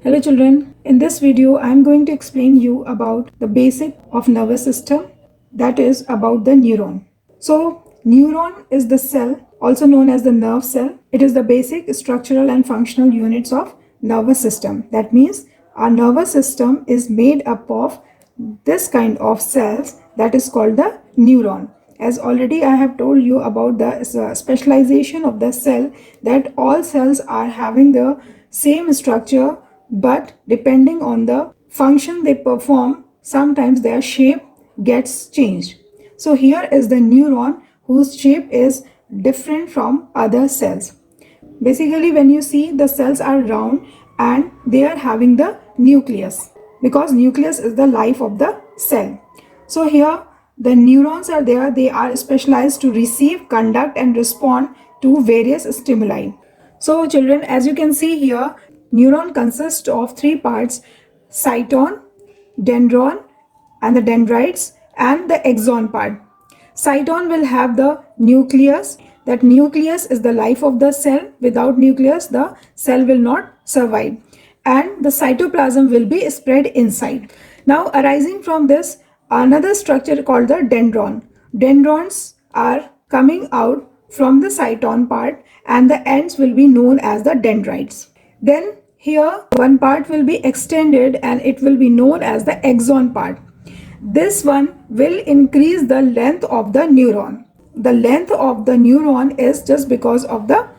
Hello children, in this video I am going to explain you about the basic of nervous system, that is about the neuron. So neuron is the cell also known as the nerve cell. It is the basic structural and functional units of nervous system. That means our nervous system is made up of this kind of cells that is called the neuron. As already I have told you about the specialization of the cell, that all cells are having the same structure, but depending on the function they perform, sometimes their shape gets changed. So here is the neuron whose shape is different from other cells. Basically, when you see, the cells are round and they are having the nucleus, because nucleus is the life of the cell. So here the neurons are there. They are specialized to receive, conduct and respond to various stimuli. So children, as you can see here, neuron consists of three parts: cyton, dendron and the dendrites, and the axon part. Cyton will have the nucleus. That nucleus is the life of the cell. Without nucleus, the cell will not survive. And the cytoplasm will be spread inside. Now, arising from this, another structure called the dendron. Dendrons are coming out from the cyton part, and the ends will be known as the dendrites. Then here one part will be extended and it will be known as the axon part. This one will increase the length of the neuron. The length of the neuron is just because of the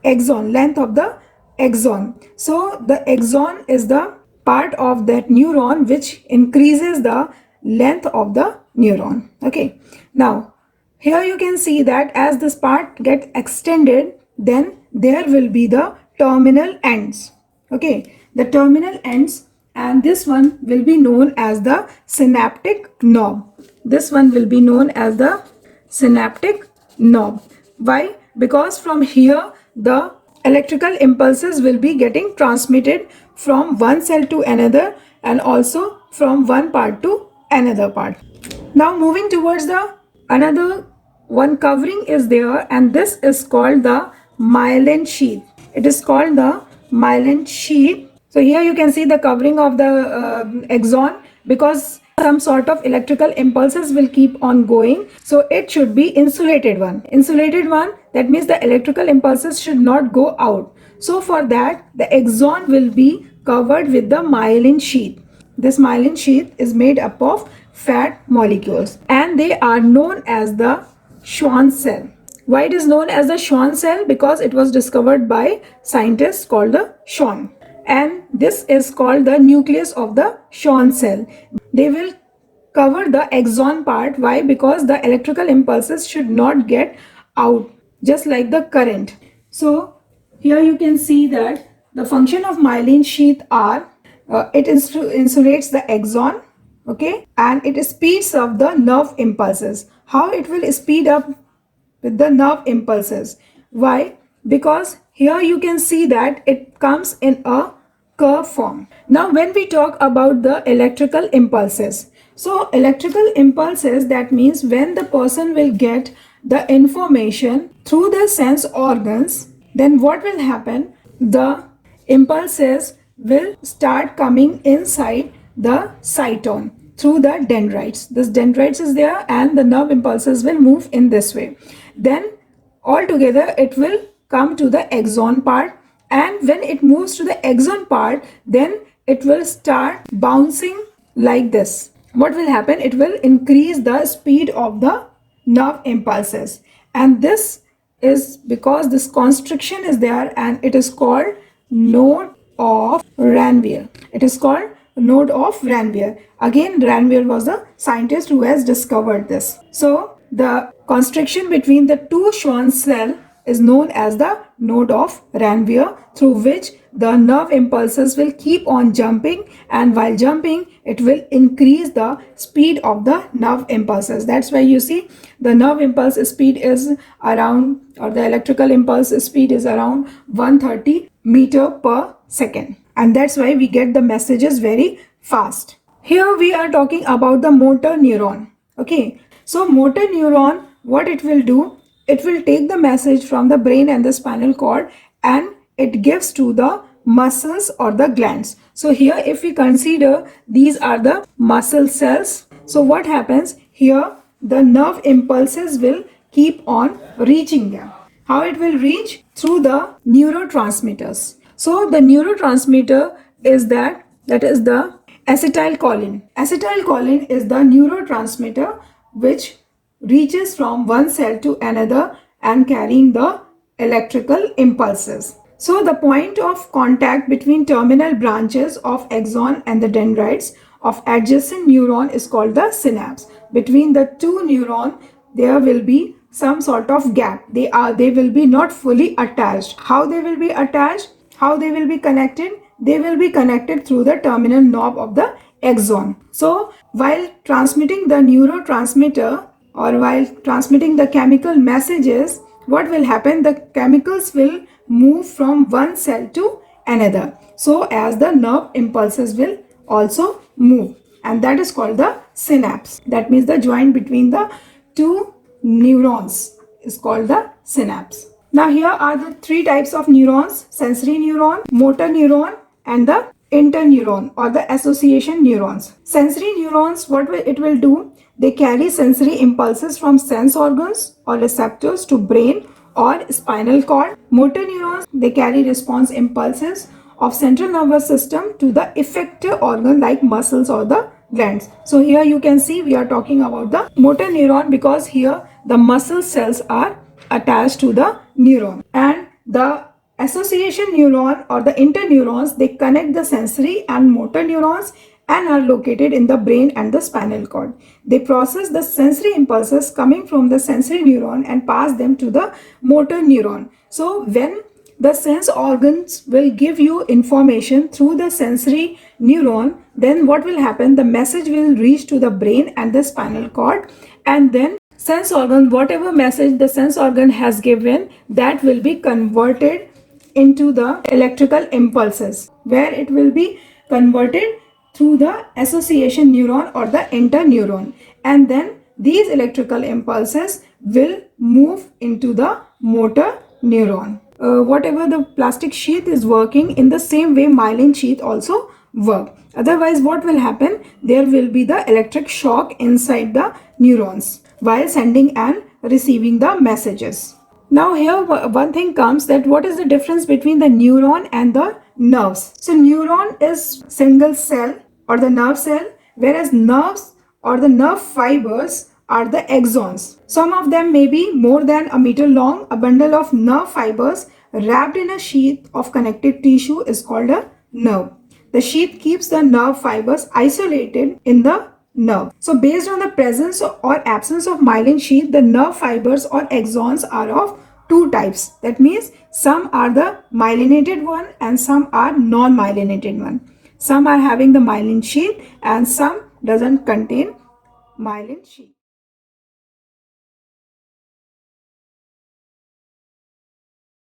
axon, length of the axon. So the axon is the part of that neuron which increases the length of the neuron. Okay. Now here you can see that as this part gets extended, then there will be the terminal ends. Okay. The terminal ends, and this one will be known as the synaptic knob. This one will be known as the synaptic knob. Why? Because from here the electrical impulses will be getting transmitted from one cell to another, and also from one part to another part. Now moving towards the another one covering is there, and this is called the myelin sheath. It is called the myelin sheath. So here you can see the covering of the axon, because some sort of electrical impulses will keep on going. So it should be insulated one. Insulated one, that means the electrical impulses should not go out. So for that, the axon will be covered with the myelin sheath. This myelin sheath is made up of fat molecules, and they are known as the Schwann cell. Why it is known as the Schwann cell? Because it was discovered by scientists called the Schwann. And this is called the nucleus of the Schwann cell. They will cover the axon part. Why? Because the electrical impulses should not get out, just like the current. So here you can see that the function of myelin sheath are it insulates the axon, okay, and it speeds up the nerve impulses. How it will speed up with the nerve impulses? Why? Because here you can see that it comes in a curve form. Now when we talk about the electrical impulses, so electrical impulses, that means when the person will get the information through the sense organs, then what will happen? The impulses will start coming inside the cyton through the dendrites. This dendrites is there, and the nerve impulses will move in this way. Then altogether it will come to the axon part, and when it moves to the axon part, then it will start bouncing like this. What will happen? It will increase the speed of the nerve impulses, and this is because this constriction is there, and it is called node of Ranvier. It is called node of Ranvier. Again, Ranvier was the scientist who has discovered this. So the constriction between the two Schwann cells is known as the node of Ranvier, through which the nerve impulses will keep on jumping, and while jumping it will increase the speed of the nerve impulses. That's why you see the nerve impulse speed is around, or the electrical impulse speed is around 130 meter per second, and that's why we get the messages very fast. Here we are talking about the motor neuron. Okay, so motor neuron, what it will do, it will take the message from the brain and the spinal cord, and it gives to the muscles or the glands. So here if we consider these are the muscle cells. So what happens here, the nerve impulses will keep on reaching them. How it will reach? Through the neurotransmitters. So the neurotransmitter is that is the acetylcholine. Acetylcholine is the neurotransmitter which reaches from one cell to another and carrying the electrical impulses. So the point of contact between terminal branches of axon and the dendrites of adjacent neuron is called the synapse. Between the two neurons, there will be some sort of gap. They will be not fully attached. How they will be attached? How they will be connected? They will be connected through the terminal knob of the axon. So while transmitting the neurotransmitter or while transmitting the chemical messages, what will happen? The chemicals will move from one cell to another. So as the nerve impulses will also move, and that is called the synapse. That means the joint between the two neurons is called the synapse. Now here are the three types of neurons: sensory neuron, motor neuron, and the interneuron or the association neurons. Sensory neurons, it will do? They carry sensory impulses from sense organs or receptors to brain or spinal cord. Motor neurons, they carry response impulses of central nervous system to the effector organ like muscles or the glands. So here you can see we are talking about the motor neuron because here the muscle cells are attached to the neuron, and the association neuron or the interneurons, they connect the sensory and motor neurons and are located in the brain and the spinal cord. They process the sensory impulses coming from the sensory neuron and pass them to the motor neuron. So when the sense organs will give you information through the sensory neuron, then what will happen? The message will reach to the brain and the spinal cord, and then sense organ, whatever message the sense organ has given, that will be converted into the electrical impulses, where it will be converted through the association neuron or the interneuron, and then these electrical impulses will move into the motor neuron. Whatever the plastic sheath is working, in the same way myelin sheath also work. Otherwise what will happen? There will be the electric shock inside the neurons while sending and receiving the messages. Now here one thing comes, that what is the difference between the neuron and the nerves? So neuron is single cell or the nerve cell, whereas nerves or the nerve fibers are the axons. Some of them may be more than a meter long. A bundle of nerve fibers wrapped in a sheath of connective tissue is called a nerve. The sheath keeps the nerve fibers isolated in the nerve. So based on the presence or absence of myelin sheath, the nerve fibers or axons are of two types. That means some are the myelinated one and some are non-myelinated one. Some are having the myelin sheath and some doesn't contain myelin sheath.